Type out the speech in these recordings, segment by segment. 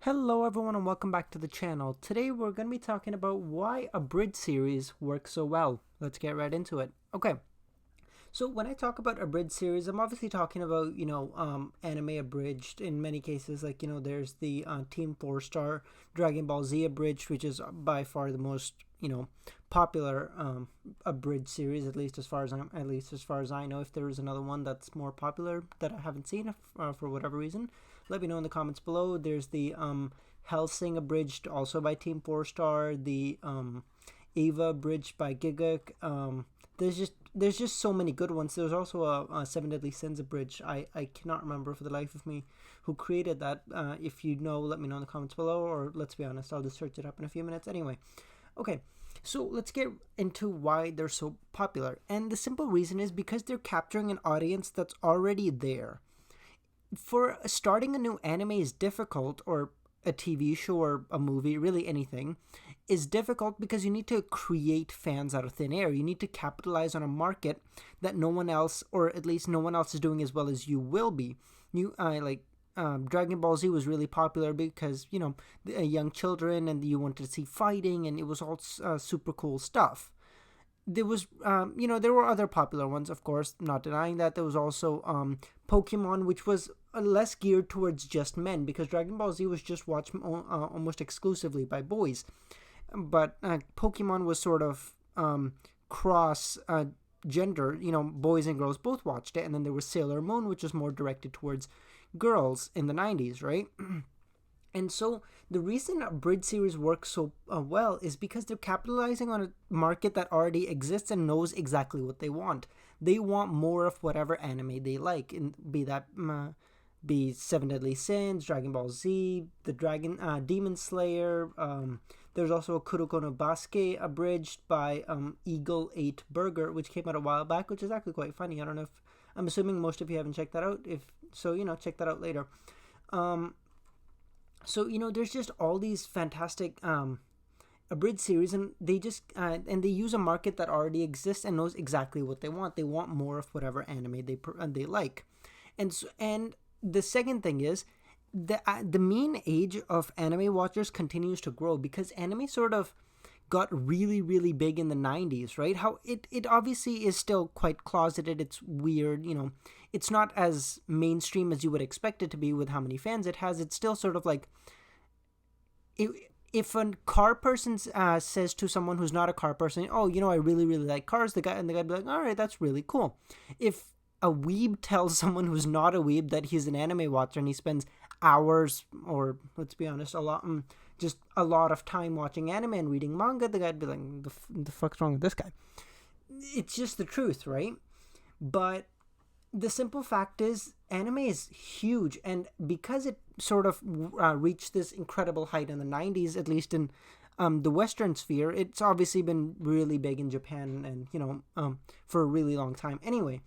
Hello everyone and welcome back to the channel. Today we're going to be talking about why Abridged series works so well. Let's get right into it. Okay, so when I talk about Abridged series, I'm obviously talking about, anime abridged in many cases. Like, there's the Team 4-Star Dragon Ball Z Abridged, which is by far the most, popular abridged series, at least as far as I know. If there is another one that's more popular that I haven't seen for whatever reason, let me know in the comments below. There's the Hellsing Abridged, also by Team 4-Star, the Eva Abridged by Gigak. There's just so many good ones. There's also a Seven Deadly Sins Abridged. I cannot remember for the life of me who created that. If you know, let me know in the comments below, or let's be honest, I'll just search it up in a few minutes. Anyway, okay, so let's get into why they're so popular. And the simple reason is because they're capturing an audience that's already there. For starting a new anime is difficult, or a TV show or a movie, really anything, is difficult because you need to create fans out of thin air. You need to capitalize on a market that no one else, or at least no one else, is doing as well as you will be. Dragon Ball Z was really popular because, young children, and you wanted to see fighting, and it was all super cool stuff. There was, there were other popular ones, of course, not denying that. There was also Pokemon, which was less geared towards just men, because Dragon Ball Z was just watched almost exclusively by boys. But Pokemon was sort of cross gender, boys and girls both watched it. And then there was Sailor Moon, which was more directed towards girls in the 90s, right? And so the reason Abridged series works so well is because they're capitalizing on a market that already exists and knows exactly what they want. They want more of whatever anime they like, and be Seven Deadly Sins, Dragon Ball Z, the Demon Slayer. There's also a Kuroko no Basket Abridged by Eagle 8 Burger, which came out a while back, which is actually quite funny. I don't know if I'm assuming most of you haven't checked that out. If so, check that out later. So there's just all these fantastic abridged series, and they just and they use a market that already exists and knows exactly what they want. They want more of whatever anime they like, and the second thing is the mean age of anime watchers continues to grow because anime sort of got really, really big in the 90s, right? How it obviously is still quite closeted. It's weird, it's not as mainstream as you would expect it to be with how many fans it has. It's still sort of like, if a car person says to someone who's not a car person, oh, I really, really like cars, the guy be like, all right, that's really cool. If a weeb tells someone who's not a weeb that he's an anime watcher and he spends hours, or let's be honest, just a lot of time watching anime and reading manga, the guy'd be like, the fuck's wrong with this guy? It's just the truth, right? But the simple fact is, anime is huge, and because it sort of reached this incredible height in the 90s, at least in the Western sphere, it's obviously been really big in Japan and, for a really long time. Anyway,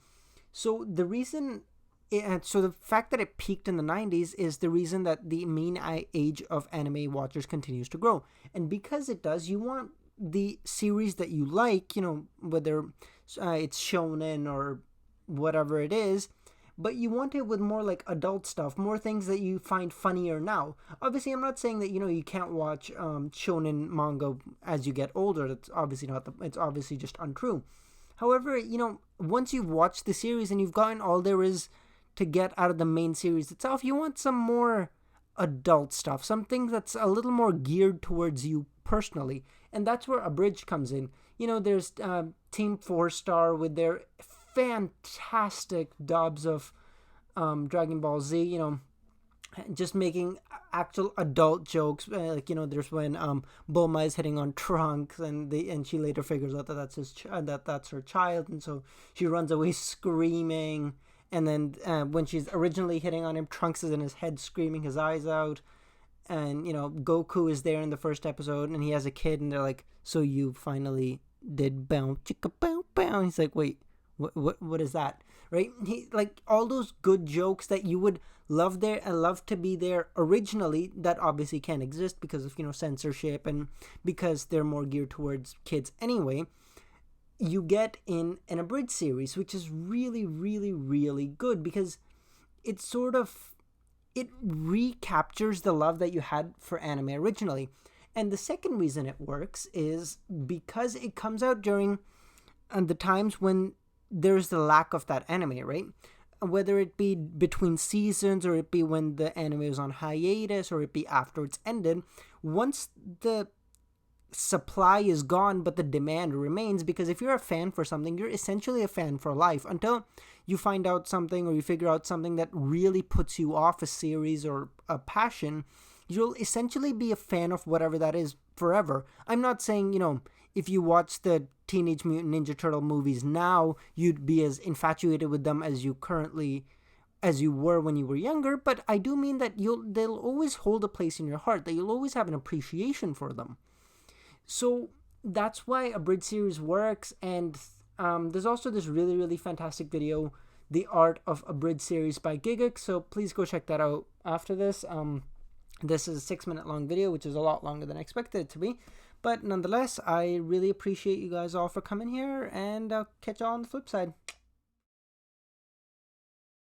so the fact that it peaked in the 90s is the reason that the mean age of anime watchers continues to grow. And because it does, you want the series that you like, whether it's shonen or whatever it is, but you want it with more like adult stuff, more things that you find funnier now. Obviously, I'm not saying that, you can't watch shonen manga as you get older. That's obviously it's obviously just untrue. However, once you've watched the series and you've gotten all there is to get out of the main series itself, you want some more adult stuff, something that's a little more geared towards you personally. And that's where Abridged comes in. There's Team 4-Star with their fantastic dubs of Dragon Ball Z, just making actual adult jokes. There's when Bulma is hitting on Trunks, and she later figures out that that's her child, and so she runs away screaming. And then when she's originally hitting on him, Trunks is in his head screaming his eyes out. And Goku is there in the first episode, and he has a kid, and they're like, "So you finally did bow chicka bow bow?" He's like, "Wait, what is that?" Right? He, like, all those good jokes that you would love to be there originally, that obviously can't exist because of censorship, and because they're more geared towards kids anyway. You get in an abridged series, which is really, really, really good because it's sort of it recaptures the love that you had for anime originally. And the second reason it works is because it comes out during the times when there's the lack of that anime, right? Whether it be between seasons, or it be when the anime is on hiatus, or it be after it's ended, once the supply is gone but the demand remains, because if you're a fan for something, you're essentially a fan for life until you find out something or you figure out something that really puts you off a series or a passion. You'll essentially be a fan of whatever that is forever. I'm not saying, if you watch the Teenage Mutant Ninja Turtle movies now, you'd be as infatuated with them as you were when you were younger, but I do mean that they'll always hold a place in your heart, that you'll always have an appreciation for them. So that's why Abridged series works. And there's also this really, really fantastic video, The Art of Abridged series by Gigguk, so please go check that out after this. This is a 6-minute long video, which is a lot longer than I expected it to be, but nonetheless, I really appreciate you guys all for coming here, and I'll catch y'all on the flip side.